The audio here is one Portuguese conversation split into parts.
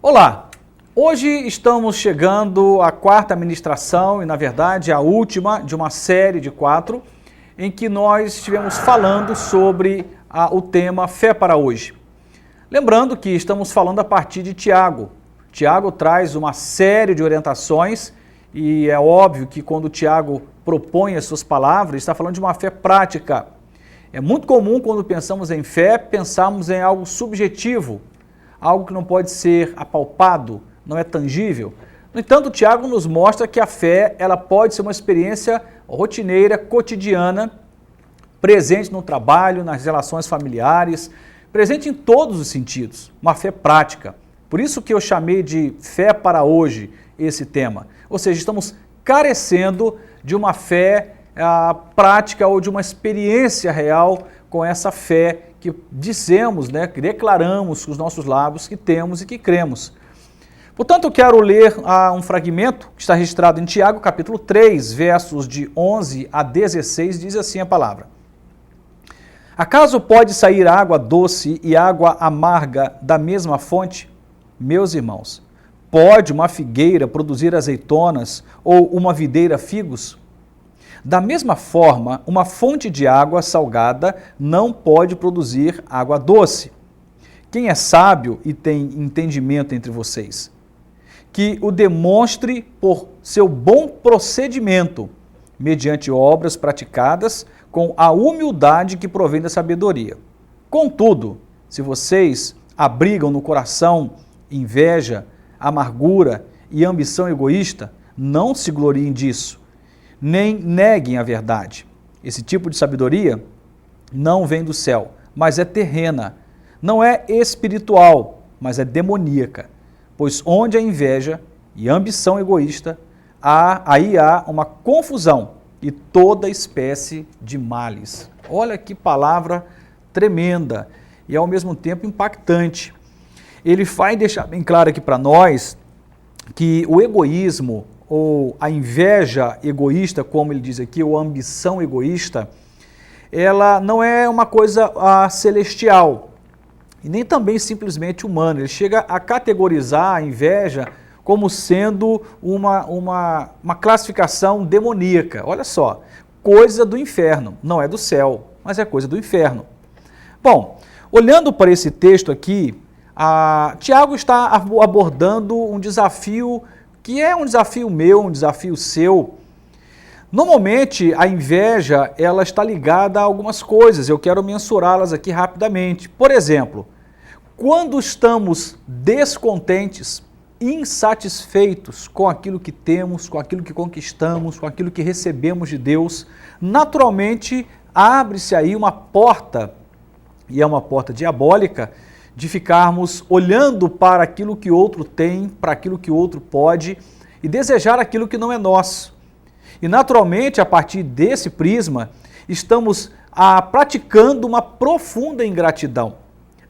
Olá! Hoje estamos chegando à quarta ministração e, na verdade, a última de uma série de 4, em que nós estivemos falando sobre o tema Fé para Hoje. Lembrando que estamos falando a partir de Tiago. Tiago traz uma série de orientações e é óbvio que quando Tiago propõe as suas palavras, está falando de uma fé prática. É muito comum quando pensamos em fé, pensarmos em algo subjetivo, algo que não pode ser apalpado, não é tangível. No entanto, Tiago nos mostra que a fé ela pode ser uma experiência rotineira, cotidiana, presente no trabalho, nas relações familiares, presente em todos os sentidos, uma fé prática. Por isso que eu chamei de fé para hoje esse tema. Ou seja, estamos carecendo de uma fé prática ou de uma experiência real com essa fé que dizemos, que declaramos com os nossos lábios que temos e que cremos. Portanto, eu quero ler um fragmento que está registrado em Tiago, capítulo 3, versos de 11 a 16, diz assim a palavra. Acaso pode sair água doce e água amarga da mesma fonte? Meus irmãos, pode uma figueira produzir azeitonas ou uma videira figos? Da mesma forma, uma fonte de água salgada não pode produzir água doce. Quem é sábio e tem entendimento entre vocês? Que o demonstre por seu bom procedimento, mediante obras praticadas com a humildade que provém da sabedoria. Contudo, se vocês abrigam no coração inveja, amargura e ambição egoísta, não se gloriem disso, nem neguem a verdade. Esse tipo de sabedoria não vem do céu, mas é terrena. Não é espiritual, mas é demoníaca. Pois onde há inveja e ambição egoísta, aí há uma confusão e toda espécie de males. Olha que palavra tremenda e ao mesmo tempo impactante. Ele vai deixar bem claro aqui para nós que o egoísmo ou a inveja egoísta, como ele diz aqui, ou a ambição egoísta, ela não é uma coisa celestial e nem também simplesmente humana. Ele chega a categorizar a inveja como sendo uma classificação demoníaca. Olha só, coisa do inferno, não é do céu, mas é coisa do inferno. Bom, olhando para esse texto aqui, Tiago está abordando um desafio que é um desafio meu, um desafio seu. Normalmente, a inveja ela está ligada a algumas coisas, eu quero mensurá-las aqui rapidamente. Por exemplo, quando estamos descontentes, insatisfeitos com aquilo que temos, com aquilo que conquistamos, com aquilo que recebemos de Deus, naturalmente abre-se aí uma porta, e é uma porta diabólica, de ficarmos olhando para aquilo que outro tem, para aquilo que outro pode e desejar aquilo que não é nosso. E naturalmente, a partir desse prisma, estamos praticando uma profunda ingratidão.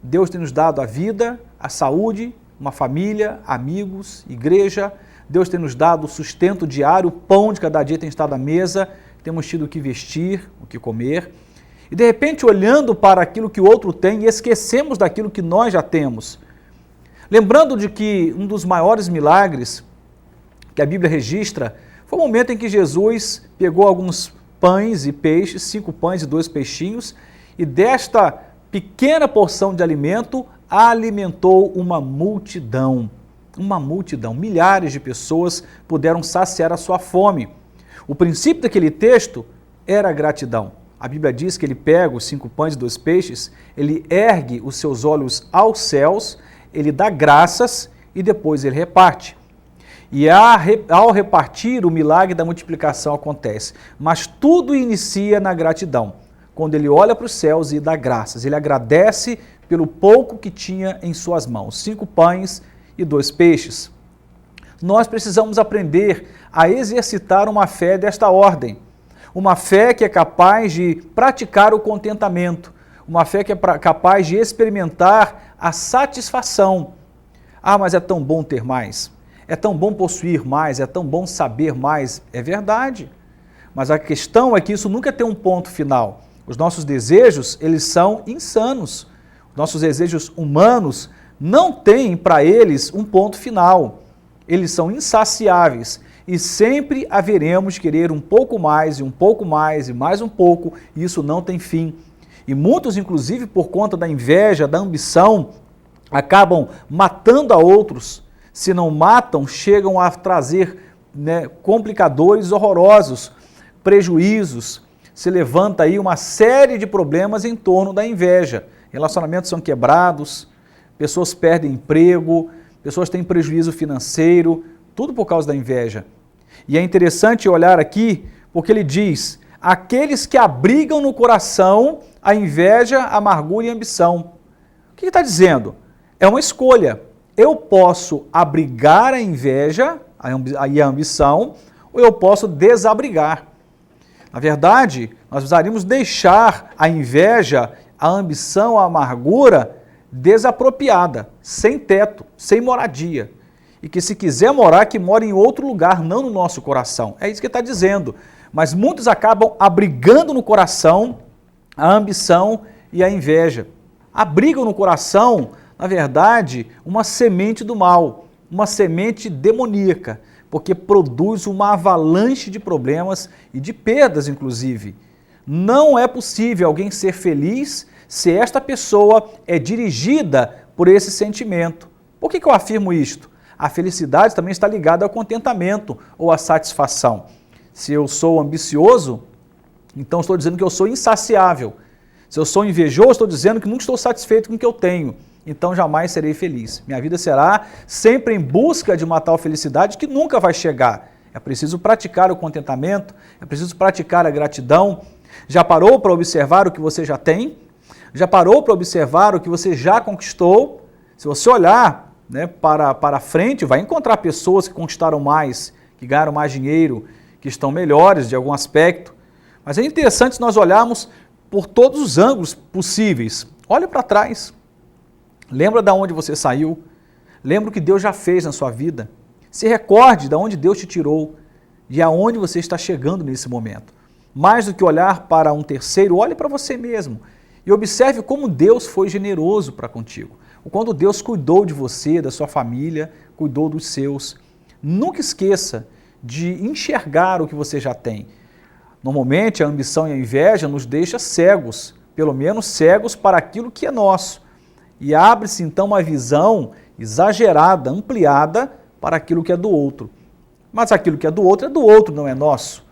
Deus tem nos dado a vida, a saúde, uma família, amigos, igreja. Deus tem nos dado o sustento diário, o pão de cada dia tem estado à mesa, temos tido o que vestir, o que comer. E de repente, olhando para aquilo que o outro tem, esquecemos daquilo que nós já temos. Lembrando de que um dos maiores milagres que a Bíblia registra foi o momento em que Jesus pegou alguns pães e peixes, 5 pães e 2 peixinhos, e desta pequena porção de alimento alimentou uma multidão. Uma multidão, milhares de pessoas puderam saciar a sua fome. O princípio daquele texto era a gratidão. A Bíblia diz que ele pega os 5 pães e 2 peixes, ele ergue os seus olhos aos céus, ele dá graças e depois ele reparte. E ao repartir, o milagre da multiplicação acontece. Mas tudo inicia na gratidão. Quando ele olha para os céus e dá graças, ele agradece pelo pouco que tinha em suas mãos, 5 pães e 2 peixes. Nós precisamos aprender a exercitar uma fé desta ordem. Uma fé que é capaz de praticar o contentamento, uma fé que é capaz de experimentar a satisfação. Mas é tão bom ter mais, é tão bom possuir mais, é tão bom saber mais. É verdade, mas a questão é que isso nunca tem um ponto final. Os nossos desejos, eles são insanos. Nossos desejos humanos não tem para eles um ponto final. Eles são insaciáveis e sempre haveremos de querer um pouco mais e um pouco mais e mais um pouco, e isso não tem fim. E muitos, inclusive, por conta da inveja, da ambição, acabam matando a outros. Se não matam, chegam a trazer, complicadores horrorosos, prejuízos. Se levanta aí uma série de problemas em torno da inveja. Relacionamentos são quebrados, pessoas perdem emprego, pessoas têm prejuízo financeiro, tudo por causa da inveja. E é interessante olhar aqui, porque ele diz, aqueles que abrigam no coração a inveja, a amargura e a ambição. O que ele está dizendo? É uma escolha. Eu posso abrigar a inveja e a ambição, ou eu posso desabrigar. Na verdade, nós precisaríamos deixar a inveja, a ambição, a amargura desapropriada, sem teto, sem moradia. E que se quiser morar, que more em outro lugar, não no nosso coração. É isso que ele está dizendo. Mas muitos acabam abrigando no coração a ambição e a inveja. Abrigam no coração, na verdade, uma semente do mal, uma semente demoníaca, porque produz uma avalanche de problemas e de perdas, inclusive. Não é possível alguém ser feliz se esta pessoa é dirigida por esse sentimento. Por que eu afirmo isto? A felicidade também está ligada ao contentamento ou à satisfação. Se eu sou ambicioso, então estou dizendo que eu sou insaciável. Se eu sou invejoso, estou dizendo que nunca estou satisfeito com o que eu tenho. Então jamais serei feliz. Minha vida será sempre em busca de uma tal felicidade que nunca vai chegar. É preciso praticar o contentamento, é preciso praticar a gratidão. Já parou para observar o que você já tem? Já parou para observar o que você já conquistou? Se você olhar para frente, vai encontrar pessoas que conquistaram mais, que ganharam mais dinheiro, que estão melhores de algum aspecto. Mas é interessante nós olharmos por todos os ângulos possíveis. Olha para trás. Lembra de onde você saiu. Lembra o que Deus já fez na sua vida. Se recorde de onde Deus te tirou e aonde você está chegando nesse momento. Mais do que olhar para um terceiro, olhe para você mesmo e observe como Deus foi generoso para contigo. O quanto Deus cuidou de você, da sua família, cuidou dos seus. Nunca esqueça de enxergar o que você já tem. Normalmente a ambição e a inveja nos deixa cegos, pelo menos cegos para aquilo que é nosso. E abre-se então uma visão exagerada, ampliada para aquilo que é do outro. Mas aquilo que é do outro, não é nosso.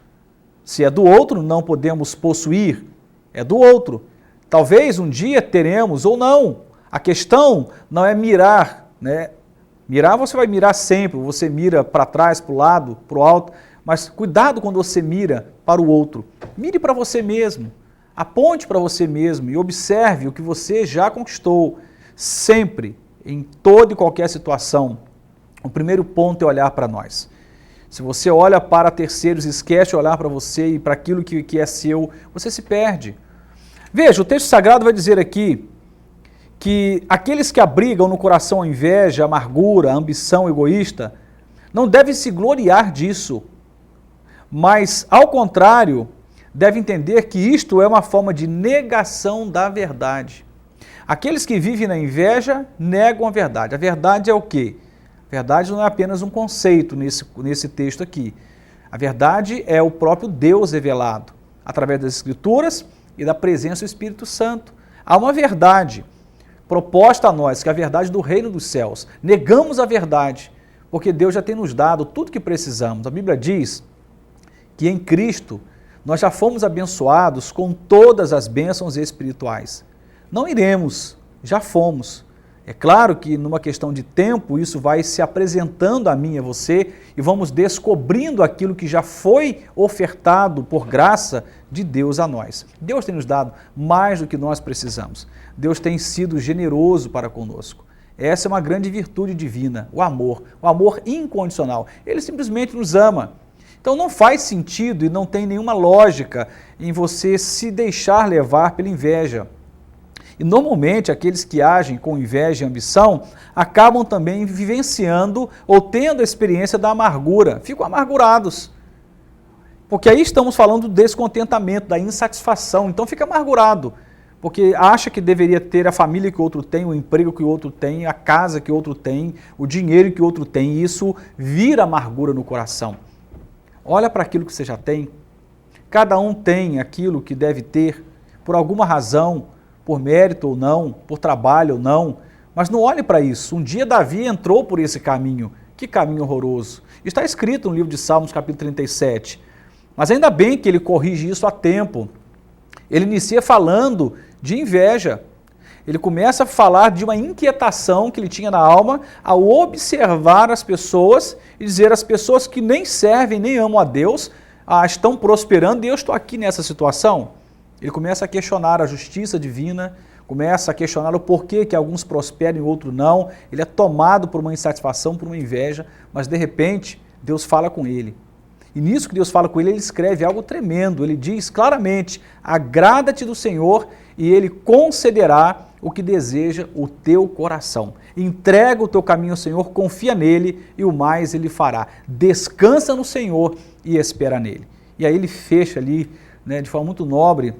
Se é do outro, não podemos possuir, é do outro. Talvez um dia teremos ou não. A questão não é mirar, Mirar você vai mirar sempre, você mira para trás, para o lado, para o alto, mas cuidado quando você mira para o outro. Mire para você mesmo, aponte para você mesmo e observe o que você já conquistou. Sempre, em toda e qualquer situação, o primeiro ponto é olhar para nós. Se você olha para terceiros e esquece de olhar para você e para aquilo que é seu, você se perde. Veja, o texto sagrado vai dizer aqui que aqueles que abrigam no coração a inveja, a amargura, a ambição egoísta, não devem se gloriar disso, mas, ao contrário, devem entender que isto é uma forma de negação da verdade. Aqueles que vivem na inveja negam a verdade. A verdade é o quê? A verdade não é apenas um conceito nesse texto aqui. A verdade é o próprio Deus revelado, através das Escrituras e da presença do Espírito Santo. Há uma verdade proposta a nós, que é a verdade do reino dos céus. Negamos a verdade, porque Deus já tem nos dado tudo que precisamos. A Bíblia diz que em Cristo nós já fomos abençoados com todas as bênçãos espirituais. Não iremos, já fomos. É claro que numa questão de tempo isso vai se apresentando a mim e a você e vamos descobrindo aquilo que já foi ofertado por graça de Deus a nós. Deus tem nos dado mais do que nós precisamos. Deus tem sido generoso para conosco. Essa é uma grande virtude divina, o amor incondicional. Ele simplesmente nos ama. Então não faz sentido e não tem nenhuma lógica em você se deixar levar pela inveja. E normalmente aqueles que agem com inveja e ambição acabam também vivenciando ou tendo a experiência da amargura, ficam amargurados. Porque aí estamos falando do descontentamento, da insatisfação, então fica amargurado. porque acha que deveria ter a família que o outro tem, o emprego que o outro tem, a casa que o outro tem, o dinheiro que o outro tem, e isso vira amargura no coração. Olha para aquilo que você já tem. Cada um tem aquilo que deve ter, por alguma razão, por mérito ou não, por trabalho ou não, mas não olhe para isso. Um dia Davi entrou por esse caminho. Que caminho horroroso. Está escrito no livro de Salmos, capítulo 37. Mas ainda bem que ele corrige isso a tempo. Ele inicia falando de inveja. Ele começa a falar de uma inquietação que ele tinha na alma ao observar as pessoas e dizer as pessoas que nem servem, nem amam a Deus, estão prosperando e eu estou aqui nessa situação. Ele começa a questionar a justiça divina, começa a questionar o porquê que alguns prosperam e outros não. Ele é tomado por uma insatisfação, por uma inveja, mas de repente Deus fala com ele. E nisso que Deus fala com ele, ele escreve algo tremendo. Ele diz claramente, agrada-te do Senhor e Ele concederá o que deseja o teu coração. Entrega o teu caminho ao Senhor, confia nele e o mais Ele fará. Descansa no Senhor e espera nele. E aí ele fecha ali, de forma muito nobre,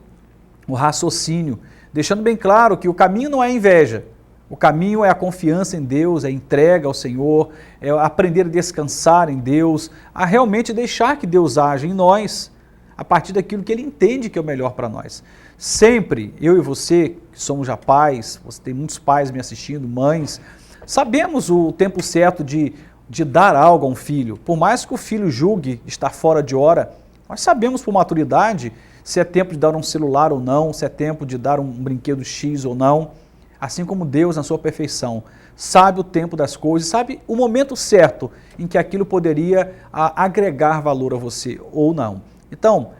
o raciocínio, deixando bem claro que o caminho não é inveja. O caminho é a confiança em Deus, é a entrega ao Senhor, é aprender a descansar em Deus, a realmente deixar que Deus age em nós, a partir daquilo que Ele entende que é o melhor para nós. Sempre, eu e você, que somos já pais, você tem muitos pais me assistindo, mães, sabemos o tempo certo de dar algo a um filho. Por mais que o filho julgue estar fora de hora, nós sabemos por maturidade se é tempo de dar um celular ou não, se é tempo de dar um brinquedo X ou não. Assim como Deus, na sua perfeição, sabe o tempo das coisas, sabe o momento certo em que aquilo poderia agregar valor a você ou não. Então,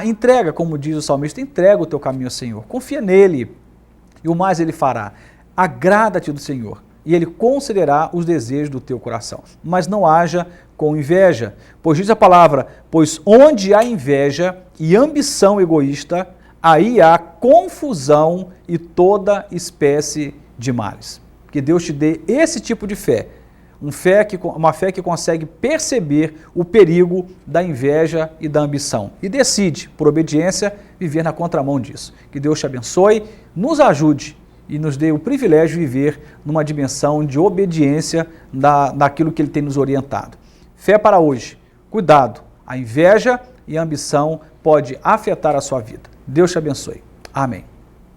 entrega, como diz o salmista, entrega o teu caminho ao Senhor, confia nele e o mais Ele fará. Agrada-te do Senhor e Ele concederá os desejos do teu coração. Mas não haja com inveja, pois diz a palavra, pois onde há inveja e ambição egoísta, aí há confusão e toda espécie de males. Que Deus te dê esse tipo de fé, uma fé que consegue perceber o perigo da inveja e da ambição. E decide, por obediência, viver na contramão disso. Que Deus te abençoe, nos ajude e nos dê o privilégio de viver numa dimensão de obediência daquilo que Ele tem nos orientado. Fé para hoje. Cuidado, a inveja e a ambição pode afetar a sua vida. Deus te abençoe. Amém.